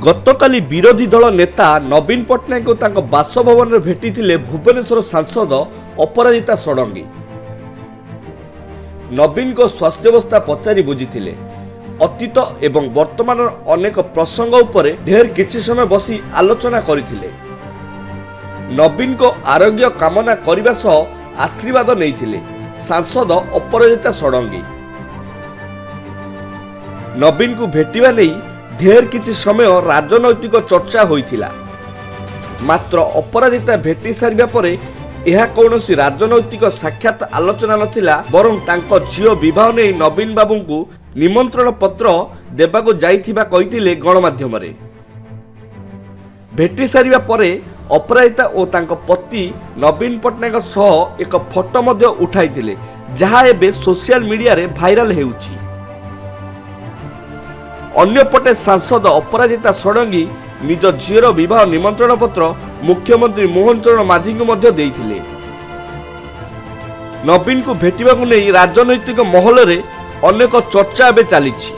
गतकाली विरोधी दल नेता नवीन पट्टनायक को बासभवन में भेटी भुवनेश्वर सांसद अपराजिता षडंगी। नवीन को स्वास्थ्यावस्था पचारि बुझी अतीत एवं वर्तमान अनेक प्रसंग उपरे ढेर किछि समय बसी आलोचना करथिले। नवीन को आरोग्य कामना करने सह आशीर्वाद नहीं सांसद अपराजिता षडंगी। नवीन को भेटिबा नहीं ढेर किछि समय राजनैतिक चर्चा होइथिला। मात्र अपराजिता भेटी सारिबा परे यह कौनसी राजनैतिक साक्षात आलोचना नथिला, बरं तांको झियो विवाह नहीं नवीन बाबू को निमंत्रण पत्र देबाको जाइथिबा कहिथिले गणमाध्यम रे। भेटी सारिबा परे अपराजिता और तांको पति नवीन पट्टनायक सह एक फोटो मध्य उठाइथिले, जहा एबे सोशल मीडिया रे भाइराल हेउछि। अन्यपटे सांसद अपराजिता षडंगी निज झीर विवाह निमंत्रण पत्र मुख्यमंत्री मोहन चरण माझी को मध्य देइथिले। नवीन को भेटिबाकु नै राजनैतिक महल रे अनेक चर्चा एबे चलीछि।